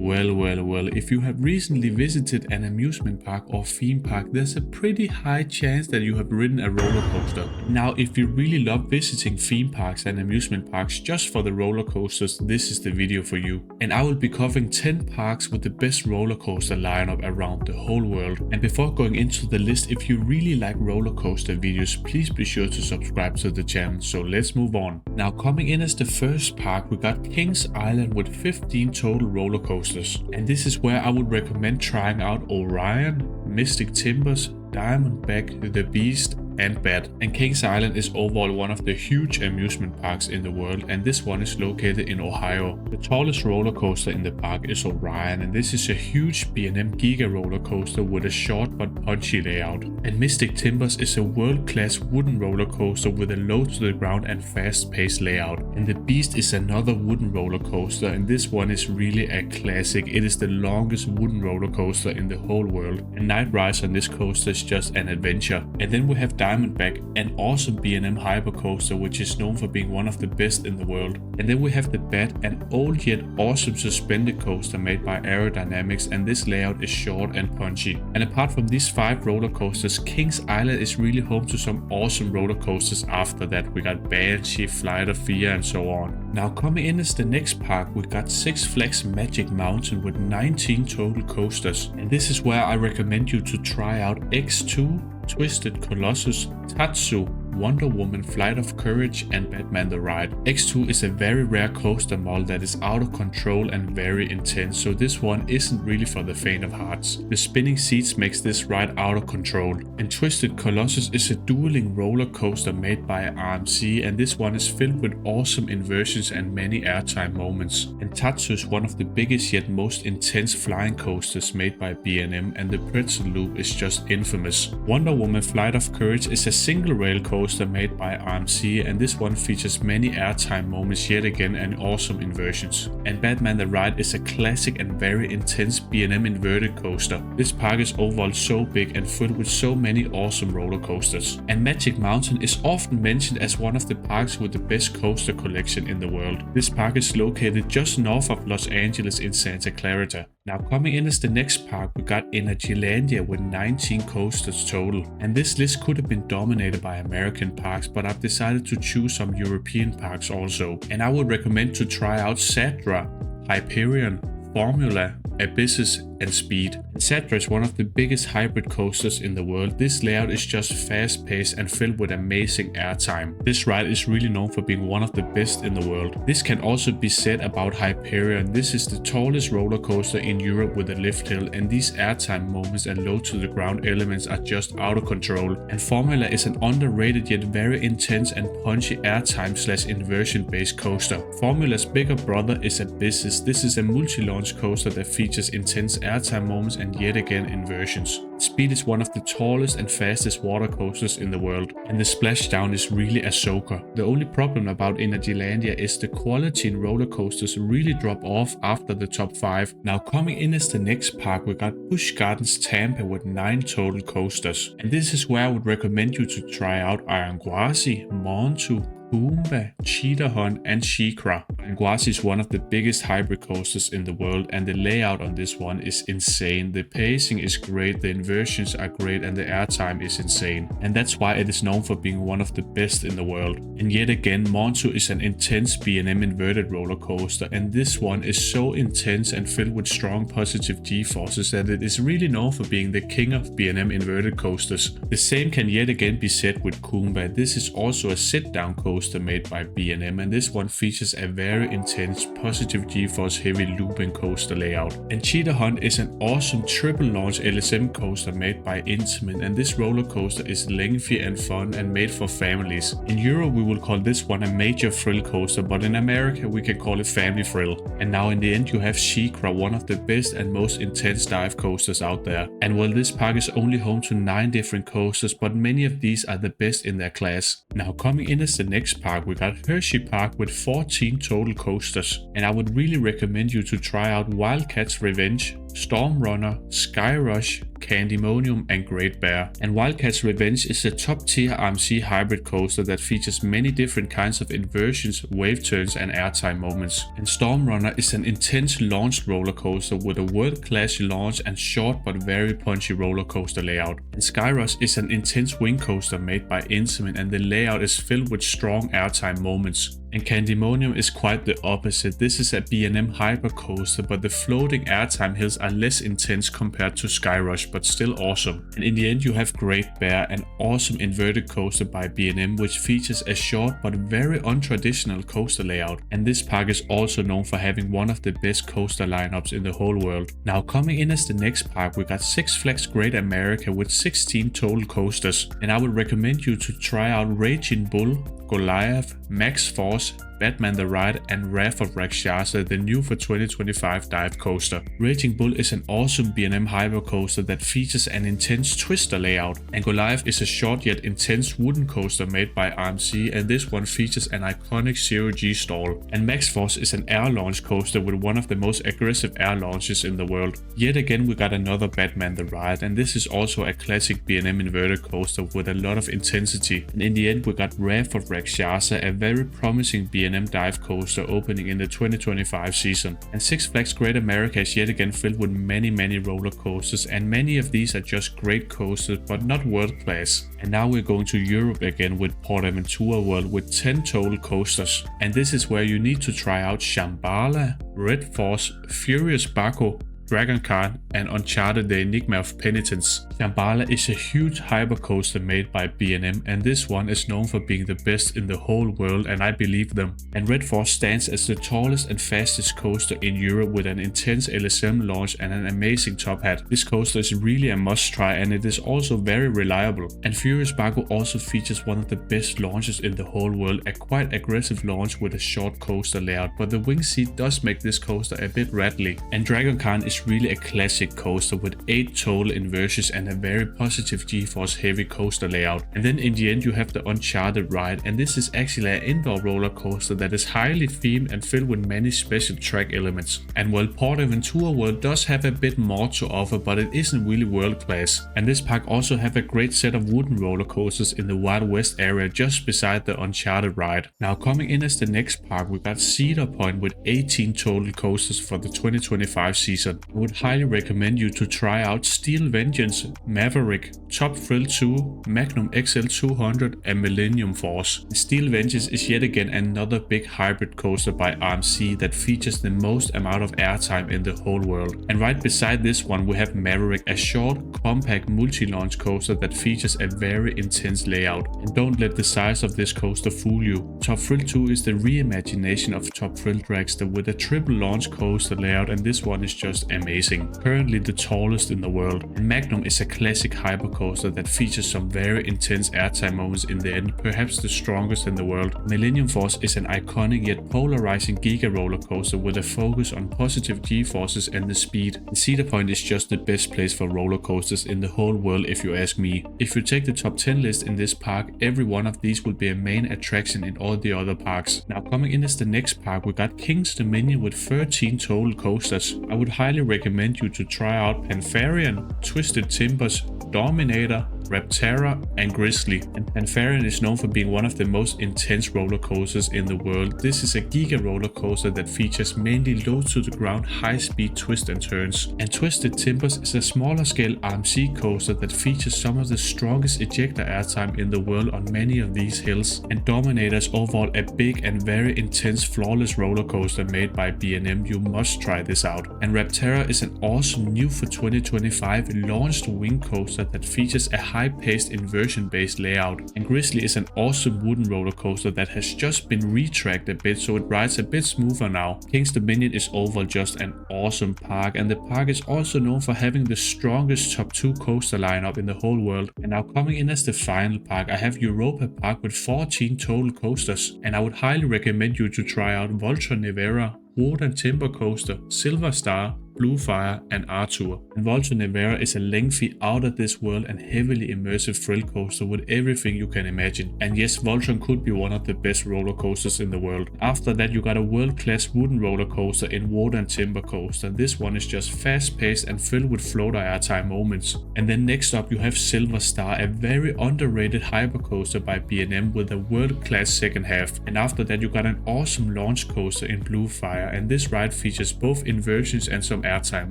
Well, if you have recently visited an amusement park or theme park, there's a pretty high chance that you have ridden a roller coaster. Now, if you really love visiting theme parks and amusement parks just for the roller coasters, this is the video for you. And I will be covering 10 parks with the best roller coaster lineup around the whole world. And before going into the list, if you really like roller coaster videos, please be sure to subscribe to the channel. So let's move on. Now, coming in as the first park, we got Kings Island with 15 total roller coasters. And this is where I would recommend trying out Orion, Mystic Timbers, Diamondback, The Beast, and Bat. And Kings Island is overall one of the huge amusement parks in the world, and this one is located in Ohio. The tallest roller coaster in the park is Orion, and this is a huge B&M Giga roller coaster with a short but punchy layout. And Mystic Timbers is a world-class wooden roller coaster with a low to the ground and fast-paced layout. And The Beast is another wooden roller coaster, and this one is really a classic. It is the longest wooden roller coaster in the whole world, and night rides on this coaster is just an adventure. And then we have Diamondback, an awesome B&M hypercoaster which is known for being one of the best in the world. And then we have the Bat, an old yet awesome suspended coaster made by Aerodynamics, and this layout is short and punchy. And apart from these 5 roller coasters, Kings Island is really home to some awesome roller coasters after that. We got Banshee, Flight of Fear, and so on. Now, coming in as the next park, we got Six Flags Magic Mountain with 19 total coasters. And this is where I recommend you to try out X2, Twisted Colossus, Tatsu, Wonder Woman, Flight of Courage, and Batman the Ride. X2 is a very rare coaster model that is out of control and very intense, so this one isn't really for the faint of hearts. The spinning seats makes this ride out of control. And Twisted Colossus is a dueling roller coaster made by RMC, and this one is filled with awesome inversions and many airtime moments. And Tatsu is one of the biggest yet most intense flying coasters made by B&M, and the pretzel loop is just infamous. Wonder Woman Flight of Courage is a single rail coaster made by RMC, and this one features many airtime moments yet again and awesome inversions. And Batman the Ride is a classic and very intense B&M inverted coaster. This park is overall so big and filled with so many awesome roller coasters. And Magic Mountain is often mentioned as one of the parks with the best coaster collection in the world. This park is located just north of Los Angeles in Santa Clarita. Now, coming in as the next park, we got Energylandia with 19 coasters total. And this list could have been dominated by American parks, but I've decided to choose some European parks also. And I would recommend to try out Sadra, Hyperion, Formula, Abysses, and Speed. Sadra is one of the biggest hybrid coasters in the world. This layout is just fast-paced and filled with amazing airtime. This ride is really known for being one of the best in the world. This can also be said about Hyperion. This is the tallest roller coaster in Europe with a lift hill, and these airtime moments and low to the ground elements are just out of control. And Formula is an underrated yet very intense and punchy airtime / inversion based coaster. Formula's bigger brother is Abysses. This is a multi-launch coaster that features intense airtime moments and yet again inversions. Speed is one of the tallest and fastest water coasters in the world, and the splashdown is really a soaker. The only problem about Energylandia is the quality in roller coasters really drop off after the top 5. Now, coming in as the next park, we got Busch Gardens Tampa with 9 total coasters. And this is where I would recommend you to try out Ironguasi, Montu, Goomba, Cheetah Hunt, and She-Ra. Ironguasi is one of the biggest hybrid coasters in the world, and the layout on this one is insane. The pacing is great, the inversions are great, and the airtime is insane. And that's why it is known for being one of the best in the world. And yet again, Montu is an intense B&M inverted roller coaster, and this one is so intense and filled with strong positive G-forces that it is really known for being the king of B&M inverted coasters. The same can yet again be said with Goomba. This is also a sit-down coaster made by B&M, and this one features a very intense positive G-force heavy looping coaster layout. And Cheetah Hunt is an awesome triple launch LSM coaster made by Intamin, and this roller coaster is lengthy and fun and made for families. In Europe we will call this one a major thrill coaster, but in America we can call it family thrill. And now in the end you have She-Ra, one of the best and most intense dive coasters out there. And while this park is only home to 9 different coasters, but many of these are the best in their class. Now, coming in as the next park, we got Hershey Park with 14 total coasters. And I would really recommend you to try out Wildcat's Revenge, Storm Runner, Sky Rush, Candymonium, and Great Bear. And Wildcat's Revenge is a top-tier RMC hybrid coaster that features many different kinds of inversions, wave turns, and airtime moments. And Storm Runner is an intense launched roller coaster with a world-class launch and short but very punchy roller coaster layout. And Skyrush is an intense wing coaster made by Intamin, and the layout is filled with strong airtime moments. And Candymonium is quite the opposite. This is a B&M hyper coaster, but the floating airtime hills are less intense compared to Skyrush, but still awesome. And in the end you have Great Bear, an awesome inverted coaster by B&M, which features a short but very untraditional coaster layout. And this park is also known for having one of the best coaster lineups in the whole world. Now coming in as the next park, we got Six Flags Great America with 16 total coasters. And I would recommend you to try out Raging Bull, Goliath, Max Force, Batman the Ride, and Wrath of Rakshasa, the new for 2025 dive coaster. Raging Bull is an awesome B&M hyper coaster that features an intense twister layout, and Goliath is a short yet intense wooden coaster made by RMC, and this one features an iconic 0G stall. And Max Force is an air launch coaster with one of the most aggressive air launches in the world. Yet again we got another Batman the Ride, and this is also a classic B&M inverted coaster with a lot of intensity. And in the end we got Wrath of Rakshasa, a very promising B&M dive coaster opening in the 2025 season. And Six Flags Great America is yet again filled with many roller coasters, and many of these are just great coasters but not world class. And now we're going to Europe again with PortAventura World with 10 total coasters. And this is where you need to try out Shambhala, Red Force, Furious Baku, Dragon Khan, and Uncharted The Enigma of Penitence. Shambhala is a huge hypercoaster made by B&M, and this one is known for being the best in the whole world, and I believe them. And Red Force stands as the tallest and fastest coaster in Europe with an intense LSM launch and an amazing top hat. This coaster is really a must try, and it is also very reliable. And Furious Baku also features one of the best launches in the whole world, a quite aggressive launch with a short coaster layout, but the wing seat does make this coaster a bit rattly. And Dragon Khan is really a classic coaster with 8 total inversions and a very positive G-force heavy coaster layout. And then in the end you have the Uncharted ride, and this is actually an indoor roller coaster that is highly themed and filled with many special track elements. And while PortAventura World does have a bit more to offer, but it isn't really world class. And this park also have a great set of wooden roller coasters in the Wild West area just beside the Uncharted ride. Now coming in as the next park, we got Cedar Point with 18 total coasters for the 2025 season. I would highly recommend you to try out Steel Vengeance, Maverick, Top Thrill 2, Magnum XL200, and Millennium Force. Steel Vengeance is yet again another big hybrid coaster by RMC that features the most amount of airtime in the whole world. And right beside this one we have Maverick, a short, compact multi-launch coaster that features a very intense layout. And don't let the size of this coaster fool you. Top Thrill 2 is the reimagination of Top Thrill Dragster with a triple launch coaster layout, and this one is just amazing. Currently the tallest in the world. And Magnum is a classic hypercoaster that features some very intense airtime moments in the end, perhaps the strongest in the world. Millennium Force is an iconic yet polarizing giga roller coaster with a focus on positive G-forces and the speed. And Cedar Point is just the best place for roller coasters in the whole world if you ask me. If you take the top 10 list in this park, every one of these will be a main attraction in all the other parks. Now coming in as the next park, we got King's Dominion with 13 total coasters. I would highly recommend you to try out Pantherian, Twisted Timbers, Dominator, Raptera, and Grizzly. And Pantherian is known for being one of the most intense roller coasters in the world. This is a giga roller coaster that features mainly low to the ground high speed twists and turns. And Twisted Timbers is a smaller scale RMC coaster that features some of the strongest ejector airtime in the world on many of these hills. And Dominator is overall a big and very intense flawless roller coaster made by B&M. You must try this out. And Raptera is an awesome new for 2025 launched wing coaster that features a high-paced inversion-based layout. And Grizzly is an awesome wooden roller coaster that has just been retracked a bit, so it rides a bit smoother now. King's Dominion is overall just an awesome park, and the park is also known for having the strongest top 2 coaster lineup in the whole world. And now coming in as the final park, I have Europa Park with 14 total coasters, and I would highly recommend you to try out Volta Nevera, Wodan Timber Coaster, Silver Star, Blue Fire, and R-Tour. And Volta Nevera is a lengthy, out of this world and heavily immersive thrill coaster with everything you can imagine. And yes, Voltron could be one of the best roller coasters in the world. After that, you got a world-class wooden roller coaster in Water and Timber Coaster. This one is just fast-paced and filled with floater airtime moments. And then next up you have Silver Star, a very underrated hypercoaster by B&M with a world-class second half. And after that you got an awesome launch coaster in Blue Fire, and this ride features both inversions and some airtime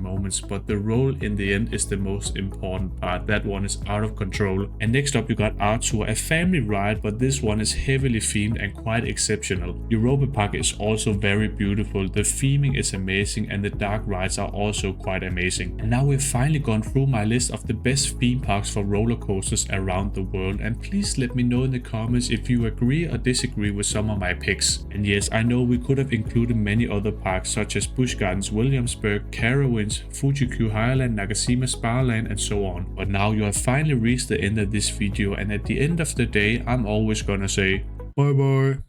moments, but the roll in the end is the most important part. That one is out of control. And next up you got R-Tour, a family ride, but this one is heavily themed and quite exceptional. Europa Park is also very beautiful, the theming is amazing, and the dark rides are also quite amazing. And now we've finally gone through my list of the best theme parks for roller coasters around the world, and please let me know in the comments if you agree or disagree with some of my picks. And yes, I know we could have included many other parks such as Busch Gardens Williamsburg, Carowinds, Fuji-Q Highland, Nagashima Sparland, and so on. But now you have finally reached the end of this video, and at the end of the day I'm always gonna say bye bye.